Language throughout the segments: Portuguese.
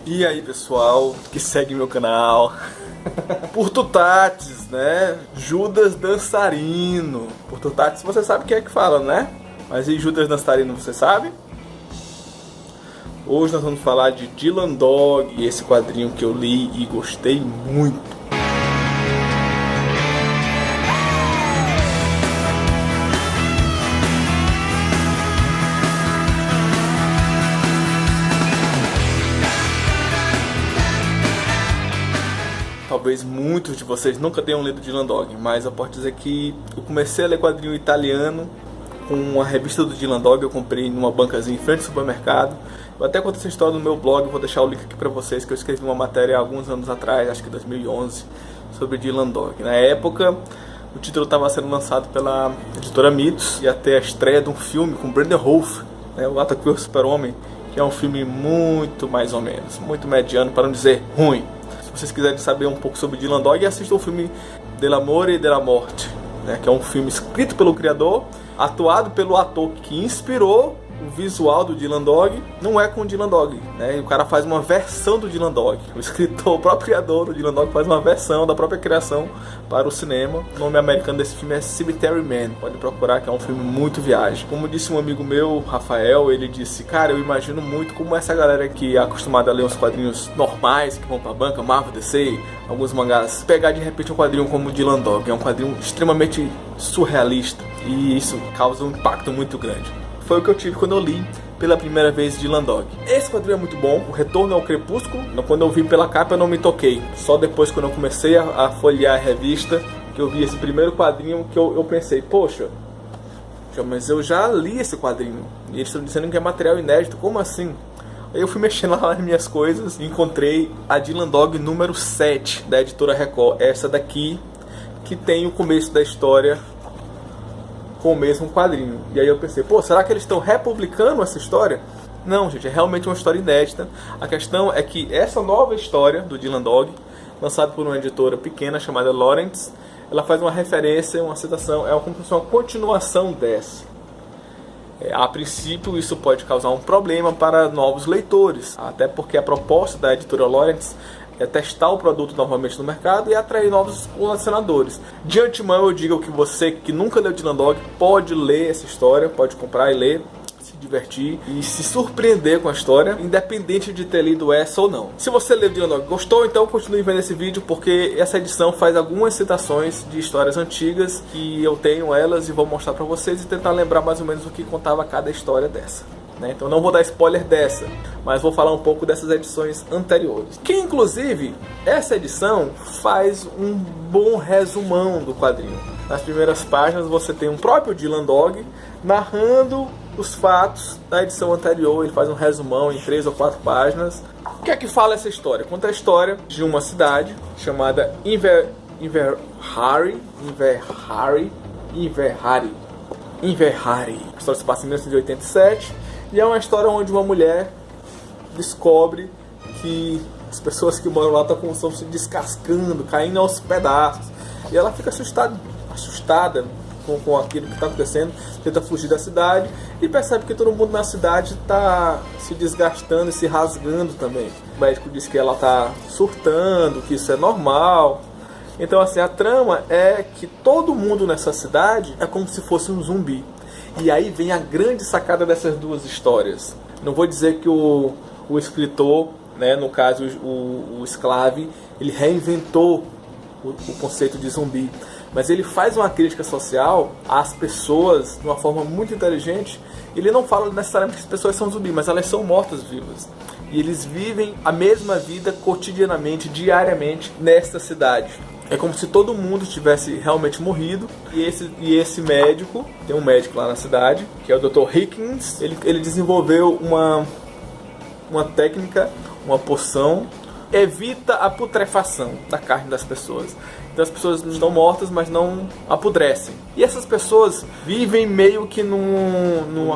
E aí, pessoal que segue meu canal. Por Tutatis, né? Judas Dançarino. Por Tutatis você sabe quem é que fala, né? Mas e Judas Dançarino você sabe? Hoje nós vamos falar de Dylan Dog, esse quadrinho que eu li e gostei muito. Talvez muitos de vocês nunca tenham lido Dylan Dog, mas eu posso dizer que eu comecei a ler quadrinho italiano com a revista do Dylan Dog. Eu comprei numa bancazinha em frente ao supermercado. Eu até conto essa história no meu blog, vou deixar o link aqui pra vocês, que eu escrevi uma matéria há alguns anos atrás, acho que 2011, sobre Dylan Dog. Na época, o título estava sendo lançado pela editora Mitos, e até a estreia de um filme com Brendan Hoff, né, o Ataque ao Super-Homem, que é um filme muito mais ou menos, muito mediano, para não dizer ruim. Se vocês quiserem saber um pouco sobre Dylan Dog, assistam o filme Dell'Amore e della Morte, né, que é um filme escrito pelo criador, atuado pelo ator que inspirou o visual do Dylan Dog. Não é com o Dylan Dog, né? O cara faz uma versão do Dylan Dog. O escritor, o próprio criador do Dylan Dog, faz uma versão da própria criação para o cinema. O nome americano desse filme é Cemetery Man. Pode procurar, que é um filme muito viagem. Como disse um amigo meu, Rafael, ele disse: cara, eu imagino muito como essa galera que é acostumada a ler uns quadrinhos normais, que vão pra banca, Marvel, DC, alguns mangás, pegar de repente um quadrinho como o Dylan Dog. É um quadrinho extremamente surrealista, e isso causa um impacto muito grande. Foi o que eu tive quando eu li pela primeira vez Dylan Dog. Esse quadrinho é muito bom, O Retorno ao Crepúsculo. Quando eu vi pela capa eu não me toquei. Só depois, quando eu comecei a folhear a revista, que eu vi esse primeiro quadrinho, que eu pensei, poxa, mas eu já li esse quadrinho e eles estão dizendo que é material inédito, como assim? Aí eu fui mexendo lá nas minhas coisas e encontrei a Dylan Dog número 7 da editora Record. Essa daqui, que tem o começo da história com o mesmo quadrinho. E aí eu pensei, pô, será que eles estão republicando essa história? Não, gente, é realmente uma história inédita. A questão é que essa nova história do Dylan Dog, lançada por uma editora pequena chamada Lawrence, ela faz uma referência, uma citação, é como se fosse uma continuação dessa. A princípio isso pode causar um problema para novos leitores, até porque a proposta da editora Lawrence é testar o produto novamente no mercado e atrair novos colecionadores. De antemão eu digo que você que nunca leu Dylan Dog pode ler essa história, pode comprar e ler, se divertir e se surpreender com a história, independente de ter lido essa ou não. Se você leu Dylan Dog e gostou, então continue vendo esse vídeo, porque essa edição faz algumas citações de histórias antigas, que eu tenho elas e vou mostrar pra vocês e tentar lembrar mais ou menos o que contava cada história dessa. Então não vou dar spoiler dessa, mas vou falar um pouco dessas edições anteriores. Que inclusive, essa edição faz um bom resumão do quadrinho. Nas primeiras páginas você tem o próprio Dylan Dog narrando os fatos da edição anterior. Ele faz um resumão em 3 ou 4 páginas. O que é que fala essa história? Conta a história de uma cidade chamada Inverhari. A história se passa em 1987. E é uma história onde uma mulher descobre que as pessoas que moram lá estão se descascando, caindo aos pedaços. E ela fica assustada com aquilo que está acontecendo, tenta fugir da cidade e percebe que todo mundo na cidade está se desgastando e se rasgando também. O médico diz que ela está surtando, que isso é normal. Então assim, a trama é que todo mundo nessa cidade é como se fosse um zumbi. E aí vem a grande sacada dessas duas histórias. Não vou dizer que o escritor, né, no caso o Sclave, ele reinventou o conceito de zumbi, mas ele faz uma crítica social às pessoas de uma forma muito inteligente. Ele não fala necessariamente que as pessoas são zumbi, mas elas são mortas-vivas. E eles vivem a mesma vida cotidianamente, diariamente, nesta cidade. É como se todo mundo tivesse realmente morrido. E esse médico, tem um médico lá na cidade, que é o Dr. Hickins, ele desenvolveu uma técnica, uma poção, evita a putrefação da carne das pessoas. Então as pessoas estão mortas, mas não apodrecem. E essas pessoas vivem meio que num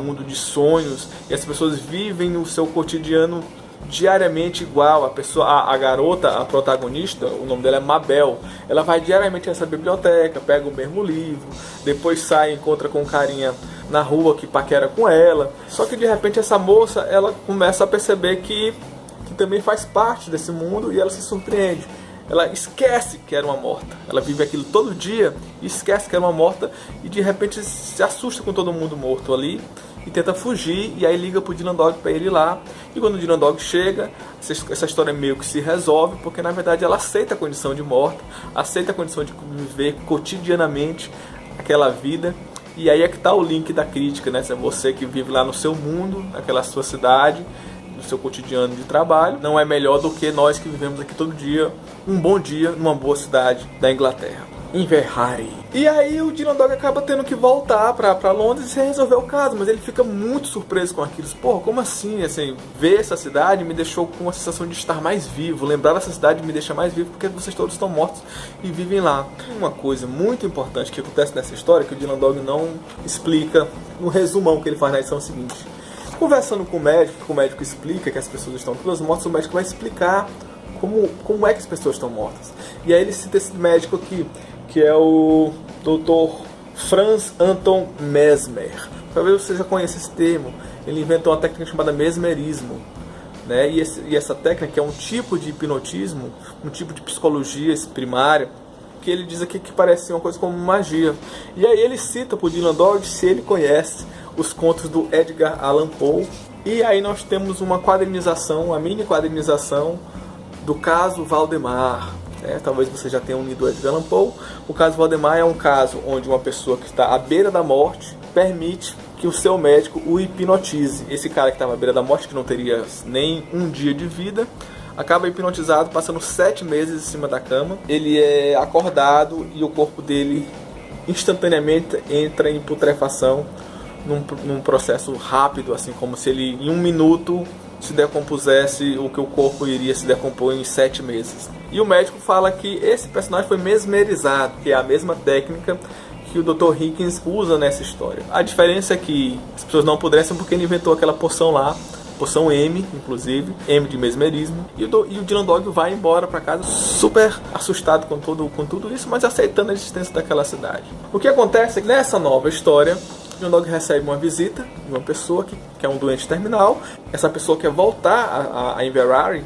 mundo de sonhos. E as pessoas vivem no seu cotidiano diariamente igual. A garota, a protagonista, o nome dela é Mabel, ela vai diariamente nessa biblioteca, pega o mesmo livro, depois sai, encontra com um carinha na rua que paquera com ela. Só que de repente essa moça, ela começa a perceber que que também faz parte desse mundo, e ela se surpreende. Ela esquece que era uma morta. Ela vive aquilo todo dia e esquece que era uma morta, e de repente se assusta com todo mundo morto ali e tenta fugir, e aí liga pro Dylan Dog para ele ir lá. E quando o Dylan Dog chega, essa história meio que se resolve, porque na verdade ela aceita a condição de morta, aceita a condição de viver cotidianamente aquela vida. E aí é que tá o link da crítica, né? Se é você que vive lá no seu mundo, naquela sua cidade, no seu cotidiano de trabalho, não é melhor do que nós que vivemos aqui todo dia, um bom dia numa boa cidade da Inglaterra, Inverrary. E aí o Dylan Dog acaba tendo que voltar pra Londres e resolver o caso, mas ele fica muito surpreso com aquilo. Porra, como assim? Ver essa cidade me deixou com uma sensação de estar mais vivo. Lembrar dessa cidade me deixa mais vivo, porque vocês todos estão mortos e vivem lá. Uma coisa muito importante que acontece nessa história, que o Dylan Dog não explica no resumão que ele faz na edição seguinte. Conversando com o médico explica que as pessoas estão todas mortas, o médico vai explicar como é que as pessoas estão mortas. E aí ele cita esse médico aqui, que é o Dr. Franz Anton Mesmer. Talvez você já conheça esse termo. Ele inventou uma técnica chamada mesmerismo, né? E essa técnica é um tipo de hipnotismo, um tipo de psicologia primária, que ele diz aqui que parece uma coisa como magia. E aí ele cita para o Dylan Dog se ele conhece os contos do Edgar Allan Poe. E aí nós temos uma quadrinização, uma mini quadrinização do caso Valdemar. Talvez você já tenha unido o Edgar Allan Poe. O caso Valdemar é um caso onde uma pessoa que está à beira da morte permite que o seu médico o hipnotize. Esse cara que estava à beira da morte, que não teria nem um dia de vida, acaba hipnotizado, passando 7 meses em cima da cama. Ele é acordado e o corpo dele instantaneamente entra em putrefação, num processo rápido, assim como se ele em 1 minuto se decompusesse o que o corpo iria se decompor em 7 meses. E o médico fala que esse personagem foi mesmerizado, que é a mesma técnica que o Dr. Higgins usa nessa história. A diferença é que as pessoas não apodrecem porque ele inventou aquela poção lá, poção M, inclusive, M de mesmerismo, e o Dylan Dog vai embora para casa super assustado com tudo isso, mas aceitando a existência daquela cidade. O que acontece é que nessa nova história, o Dylan Dog recebe uma visita de uma pessoa que é um doente terminal. Essa pessoa quer voltar a Inverrary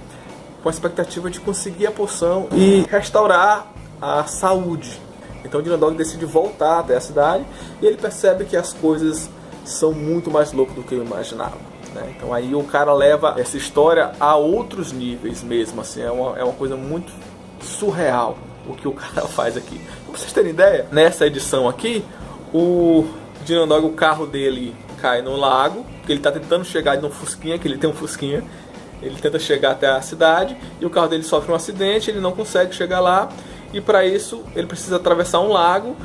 com a expectativa de conseguir a poção e restaurar a saúde. Então o Dylan Dog decide voltar até a cidade e ele percebe que as coisas são muito mais loucas do que eu imaginava, né? Então aí o cara leva essa história a outros níveis mesmo, assim, é uma coisa muito surreal o que o cara faz aqui. Pra vocês terem ideia, nessa edição aqui, o Dylan Dog, o carro dele cai no lago, porque ele está tentando chegar num fusquinha, que ele tem um fusquinha, ele tenta chegar até a cidade, e o carro dele sofre um acidente, ele não consegue chegar lá, e para isso ele precisa atravessar um lago,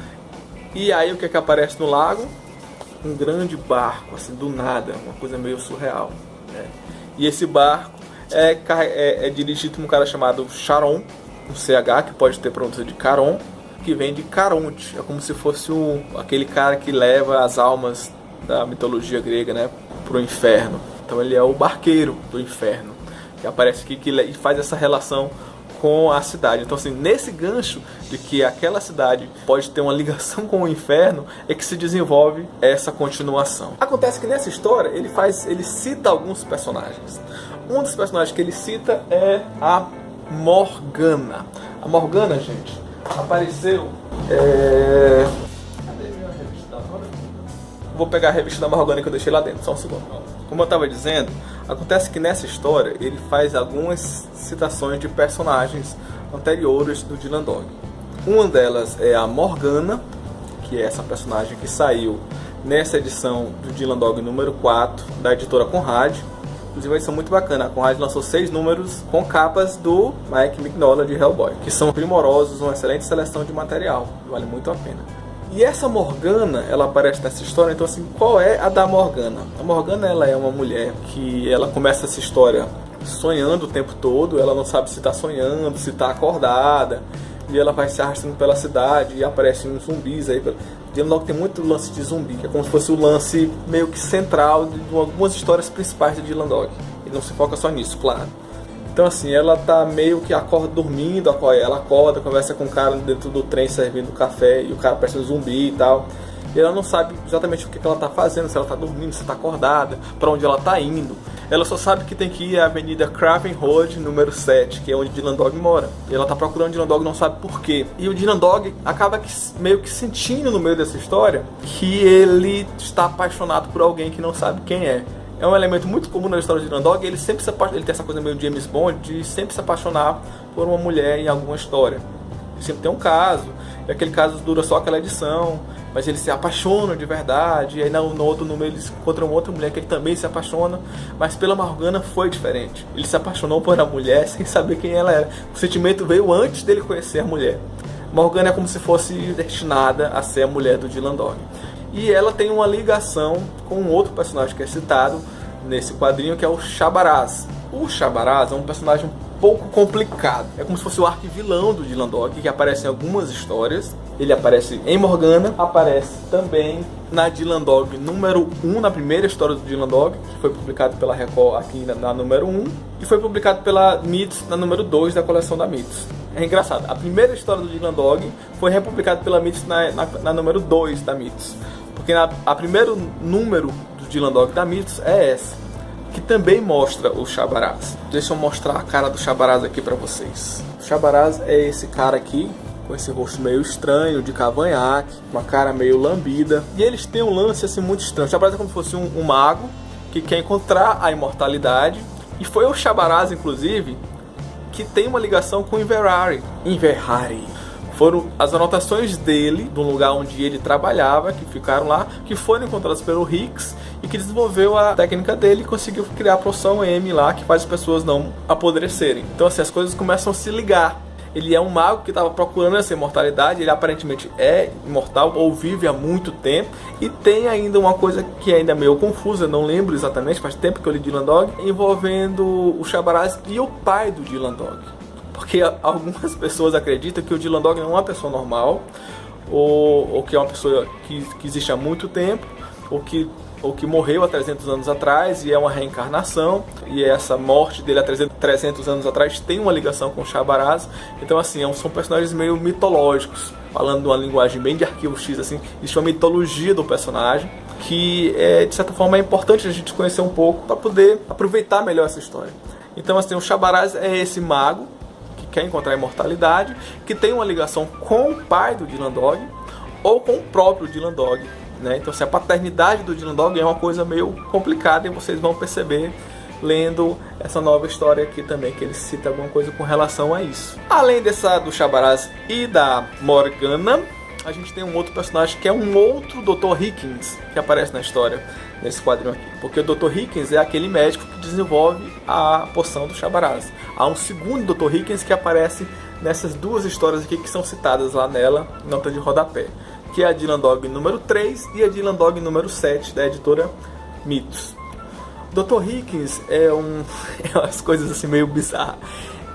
e aí o que é que aparece no lago? Um grande barco, assim, do nada, uma coisa meio surreal, né? E esse barco é dirigido por um cara chamado Charon, um CH, que pode ter pronúncia de Caron, que vem de Caronte, é como se fosse aquele cara que leva as almas da mitologia grega, né, pro inferno. Então ele é o barqueiro do inferno, que aparece aqui e faz essa relação com a cidade. Então assim, nesse gancho de que aquela cidade pode ter uma ligação com o inferno, é que se desenvolve essa continuação. Acontece que nessa história ele cita alguns personagens. Um dos personagens que ele cita é a Morgana. A Morgana, gente, apareceu. Cadê minha revista da Morgana? Vou pegar a revista da Morgana que eu deixei lá dentro, só um segundo. Como eu estava dizendo, acontece que nessa história ele faz algumas citações de personagens anteriores do Dylan Dog. Uma delas é a Morgana, que é essa personagem que saiu nessa edição do Dylan Dog número 4 da editora Conrad. Inclusive uma edição muito bacana. A Conrad lançou 6 números com capas do Mike Mignola de Hellboy, que são primorosos, uma excelente seleção de material, vale muito a pena. E essa Morgana, ela aparece nessa história. Então assim, qual é a da Morgana? A Morgana, ela é uma mulher que ela começa essa história sonhando o tempo todo, ela não sabe se está sonhando, se está acordada, e ela vai se arrastando pela cidade e aparecem uns zumbis aí. Dylan Dog tem muito lance de zumbi, que é como se fosse o lance meio que central de algumas histórias principais de Dylan Dog. Ele não se foca só nisso, claro. Então assim, ela tá meio que acorda dormindo, ela acorda, conversa com o cara dentro do trem servindo café, e o cara parece um zumbi e tal. E ela não sabe exatamente o que ela tá fazendo, se ela tá dormindo, se tá acordada, para onde ela tá indo. Ela só sabe que tem que ir à Avenida Craven Road, número 7, que é onde Dylan Dog mora. E ela tá procurando Dylan Dog, não sabe por quê. E o Dylan Dog acaba meio que sentindo no meio dessa história que ele está apaixonado por alguém que não sabe quem é. É um elemento muito comum na história de Dylan Dog. Ele sempre ele tem essa coisa meio James Bond de sempre se apaixonar por uma mulher em alguma história. Ele sempre tem um caso, e aquele caso dura só aquela edição, mas eles se apaixonam de verdade, e aí no outro número eles encontram outra mulher que ele também se apaixona, mas pela Morgana foi diferente. Ele se apaixonou por uma mulher sem saber quem ela era. O sentimento veio antes dele conhecer a mulher. Morgana é como se fosse destinada a ser a mulher do Dylan Dog. E ela tem uma ligação com um outro personagem que é citado nesse quadrinho, que é o Shabaraz. O Shabaraz é um personagem um pouco complicado. É como se fosse o arquivilão do Dylan Dog, que aparece em algumas histórias. Ele aparece em Morgana, aparece também na Dylan Dog número 1, na primeira história do Dylan Dog, que foi publicado pela Record aqui na número 1, e foi publicado pela Mythos na número 2 da coleção da Mythos. É engraçado, a primeira história do Dylan Dog foi republicada pela Mythos na número 2 da Mythos, porque a primeiro número do Dylan Dog da Mythos é essa, que também mostra o Shabaraz. Deixa eu mostrar a cara do Shabaraz aqui pra vocês. O Shabaraz é esse cara aqui, com esse rosto meio estranho, de cavanhaque, uma cara meio lambida. E eles têm um lance assim muito estranho. O Shabaraz é como se fosse um mago que quer encontrar a imortalidade. E foi o Shabaraz, inclusive, que tem uma ligação com Inverarry. Foram as anotações dele, do lugar onde ele trabalhava, que ficaram lá, que foram encontradas pelo Hicks e que desenvolveu a técnica dele e conseguiu criar a poção M lá, que faz as pessoas não apodrecerem. Então assim, as coisas começam a se ligar. Ele é um mago que estava procurando essa imortalidade, ele aparentemente é imortal ou vive há muito tempo. E tem ainda uma coisa que ainda é meio confusa, não lembro exatamente, faz tempo que eu li Dylan Dog, envolvendo o Shabaraz e o pai do Dylan Dog. Porque algumas pessoas acreditam que o Dylan Dog não é uma pessoa normal, ou que é uma pessoa que existe há muito tempo, ou que morreu há 300 anos atrás e é uma reencarnação, e essa morte dele há 300 anos atrás tem uma ligação com o Shabaraz. Então assim, são personagens meio mitológicos, falando de uma linguagem bem de arquivo X, assim, existe uma mitologia do personagem que de certa forma é importante a gente conhecer um pouco para poder aproveitar melhor essa história. Então assim, o Shabaraz é esse mago que quer encontrar a imortalidade, que tem uma ligação com o pai do Dylan Dog ou com o próprio Dylan Dog, né? Então assim, a paternidade do Dylan Dog é uma coisa meio complicada, e vocês vão perceber lendo essa nova história aqui também, que ele cita alguma coisa com relação a isso. Além do Shabaraz e da Morgana, a gente tem um outro personagem que é um outro Dr. Hickens que aparece na história, nesse quadrinho aqui. Porque o Dr. Hickens é aquele médico que desenvolve a poção do Shabaraz. Há um segundo Dr. Hickens que aparece nessas duas histórias aqui que são citadas lá nela, nota de rodapé, que é a Dylan Dog número 3 e a Dylan Dog número 7 da editora Mythos. Dr. Hickens é umas coisas assim meio bizarras.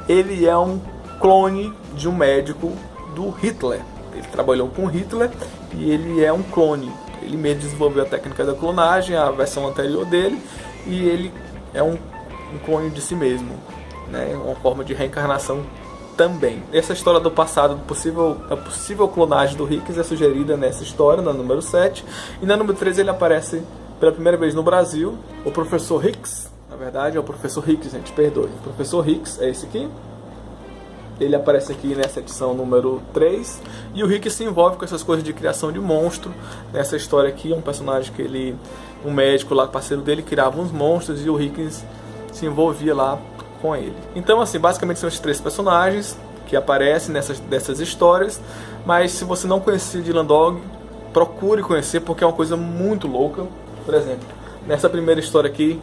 Ele é um clone de um médico do Hitler. Ele trabalhou com Hitler e ele é um clone. Ele mesmo desenvolveu a técnica da clonagem, a versão anterior dele, e ele é um clone de si mesmo, né? Uma forma de reencarnação também. Essa história do passado, a possível clonagem do Hickens é sugerida nessa história, na número 7. E na número 3 ele aparece pela primeira vez no Brasil. O professor Hicks, na verdade é o professor Hicks, gente, perdoe. O professor Hicks é esse aqui. Ele aparece aqui nessa edição número 3. E o Hicks se envolve com essas coisas de criação de monstro. Nessa história aqui, um personagem que um médico lá, parceiro dele, criava uns monstros, e o Hicks se envolvia lá com ele. Então assim, basicamente são esses 3 personagens que aparecem dessas histórias. Mas se você não conhecia Dylan Dog, procure conhecer, porque é uma coisa muito louca. Por exemplo, nessa primeira história aqui,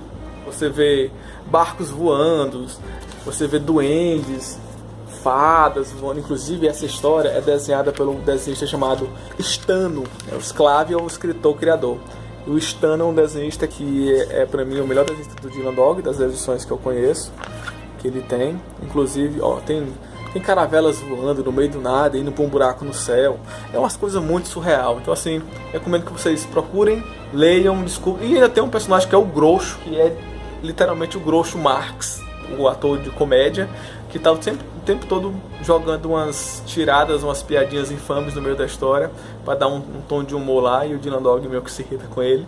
você vê barcos voando, você vê duendes, fadas voando. Inclusive essa história é desenhada pelo desenhista chamado Stano. O Sclave é o escritor criador. E o Stano é um desenhista que é para mim o melhor desenhista do Dylan Dog, das edições que eu conheço, que ele tem. Inclusive, tem caravelas voando no meio do nada, indo para um buraco no céu. É umas coisas muito surreal. Então assim, recomendo que vocês procurem, leiam, desculpem. E ainda tem um personagem que é o Groucho, que é literalmente o Groucho Marx, o ator de comédia, que tá o tempo todo jogando umas tiradas, umas piadinhas infames no meio da história, para dar um tom de humor lá, e o Dylan Dog meio que se irrita com ele.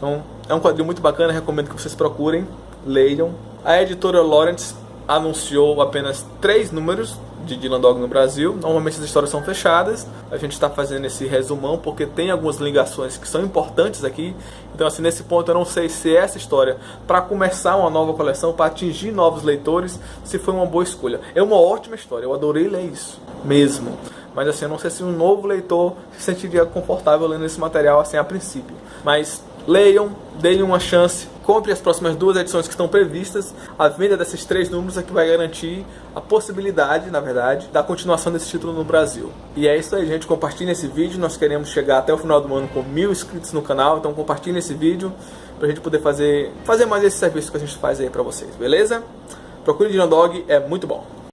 Então, é um quadrinho muito bacana, recomendo que vocês procurem, leiam. A editora Lawrence anunciou apenas 3 números de Dylan Dog no Brasil. Normalmente as histórias são fechadas. A gente está fazendo esse resumão porque tem algumas ligações que são importantes aqui. Então, assim, nesse ponto eu não sei se essa história, para começar uma nova coleção, para atingir novos leitores, se foi uma boa escolha. É uma ótima história, eu adorei ler isso mesmo. Mas assim, eu não sei se um novo leitor se sentiria confortável lendo esse material assim a princípio. Mas leiam, deem uma chance, compre as próximas 2 edições que estão previstas. A venda desses 3 números é que vai garantir a possibilidade, na verdade, da continuação desse título no Brasil. E é isso aí, gente. Compartilhem esse vídeo. Nós queremos chegar até o final do ano com 1000 inscritos no canal. Então compartilhem esse vídeo pra gente poder fazer mais esse serviço que a gente faz aí pra vocês, beleza? Procure Dylan Dog, é muito bom.